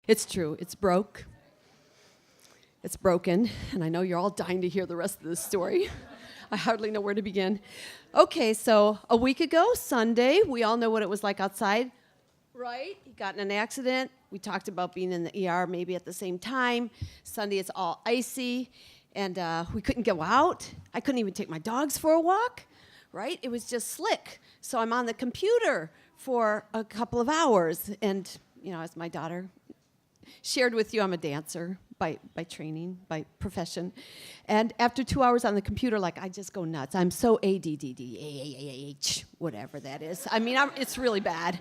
It's true. It's broke. It's broken. And I know you're all dying to hear the rest of this story. I hardly know where to begin. Okay, so a week ago, Sunday, we all know what it was like outside, right? He got in an accident. We talked about being in the ER maybe at the same time. Sunday, it's all icy, and we couldn't go out. I couldn't even take my dogs for a walk, right? It was just slick. So I'm on the computer for a couple of hours, and, you know, as my daughter shared with you, I'm a dancer by training, by profession. And after 2 hours on the computer, like, I just go nuts. I'm so ADDH, whatever that is. I mean, it's really bad.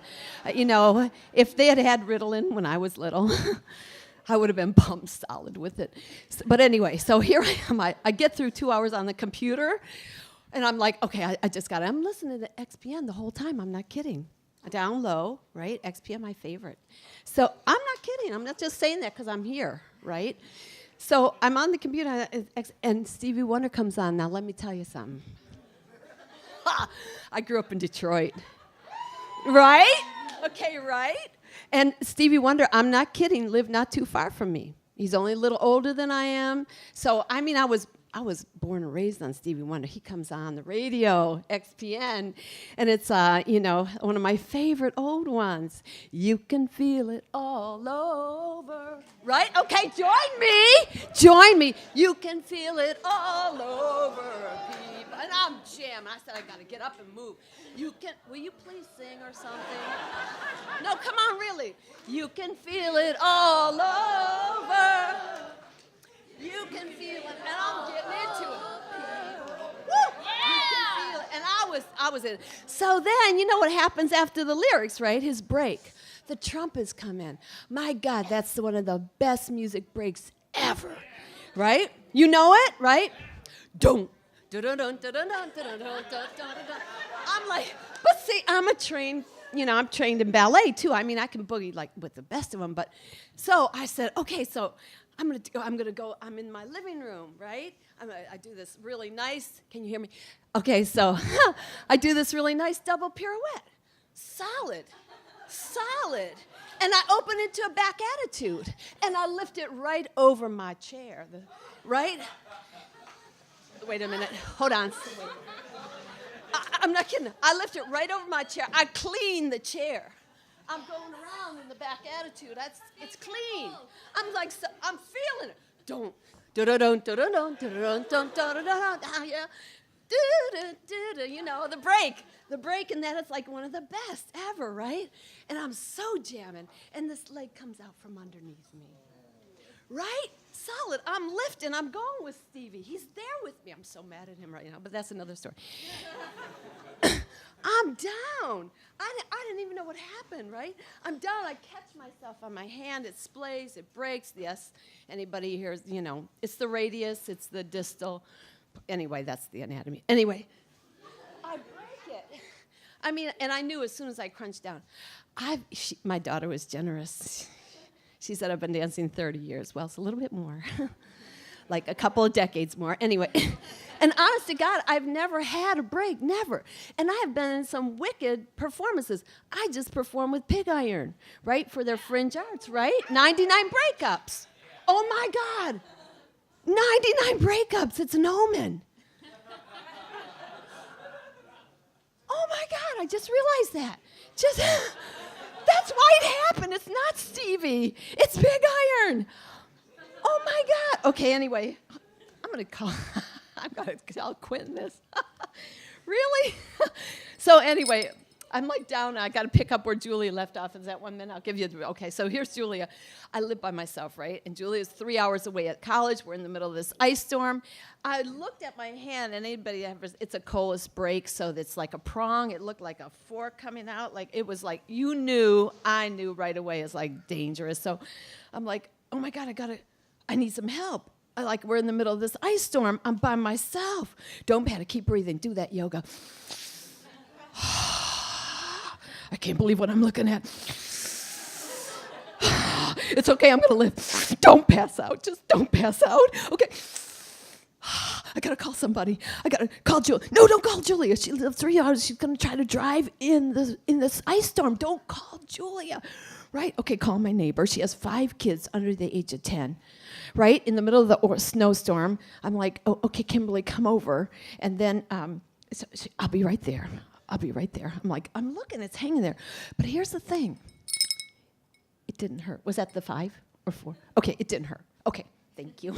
You know, if they had Ritalin when I was little, I would have been pumped solid with it. But anyway, so here I am. I get through 2 hours on the computer, and I'm like, okay, I'm listening to XPN the whole time. I'm not kidding. Down low, right? XPN, my favorite. So I'm not kidding. I'm not just saying that because I'm here, right? So I'm on the computer, and Stevie Wonder comes on. Now, let me tell you something. I grew up in Detroit, right? Okay, right? And Stevie Wonder, I'm not kidding, lived not too far from me. He's only a little older than I am. So, I mean, I was born and raised on Stevie Wonder. He comes on the radio, XPN, and it's, you know, one of my favorite old ones. You can feel it all over. Right? Okay, join me. You can feel it all over, people. And I'm jamming. I said, I got to get up and move. Will you please sing or something? No, come on, really. You can feel it all over. You can feel it, and I'm getting into it. Woo! Yeah! You can feel it, and I was in it. So then, you know what happens after the lyrics, right? His break. The trumpets come in. My God, that's one of the best music breaks ever, right? You know it, right? Don't. I'm like, but see, I'm trained in ballet too. I mean, I can boogie like with the best of them. But so I said, okay, so I'm gonna go. I'm in my living room, right? I do this really nice. Can you hear me? Okay, so I do this really nice double pirouette. Solid. And I open into a back attitude, and I lift it right over my chair, right? Wait a minute. Hold on. I'm not kidding. I lift it right over my chair. I clean the chair. I'm going around in the back attitude. It's clean. I'm like, I'm feeling it. Don't. You know, the break, and then it's like one of the best ever, right? And I'm so jamming, and this leg comes out from underneath me, right? Solid. I'm lifting. I'm going with Stevie. He's there with me. I'm so mad at him right now, but that's another story. I'm down. I didn't even know what happened, right? I'm down. I catch myself on my hand. It splays. It breaks. Yes, anybody here, you know, it's the radius. It's the distal. Anyway, that's the anatomy. Anyway, I break it. I mean, and I knew as soon as I crunched down. My daughter was generous. She said, I've been dancing 30 years. Well, it's a little bit more. Like a couple of decades more. Anyway, and honest to God, I've never had a break, never. And I have been in some wicked performances. I just performed with Pig Iron, right, for their Fringe Arts, right? 99 breakups. Oh, my God. 99 breakups. It's an omen. Oh, my God, I just realized that. That's why it happened. It's not Stevie. It's Pig Iron. Oh, my God. Okay, anyway, I'm going to tell Quentin this. Really? So anyway, I'm like down. I got to pick up where Julia left off. Is that 1 minute? I'll give you okay, so here's Julia. I live by myself, right? And Julia's 3 hours away at college. We're in the middle of this ice storm. I looked at my hand, and it's a Colas break, so it's like a prong. It looked like a fork coming out. Like, it was like, I knew right away it's like dangerous. So I'm like, oh my God, I need some help. We're in the middle of this ice storm. I'm by myself. Don't panic. Keep breathing. Do that yoga. I can't believe what I'm looking at. It's okay. I'm going to live. Don't pass out. Just don't pass out. Okay. I got to call somebody. I got to call Julia. No, don't call Julia. She lives 3 hours. She's going to try to drive in this ice storm. Don't call Julia. right? Okay, call my neighbor. She has 5 kids under the age of 10, right? In the middle of the snowstorm, I'm like, oh, okay, Kimberly, come over. And then I'll be right there. I'll be right there. I'm like, I'm looking, it's hanging there. But here's the thing. It didn't hurt. Was that the 5 or 4? Okay, it didn't hurt. Okay, thank you.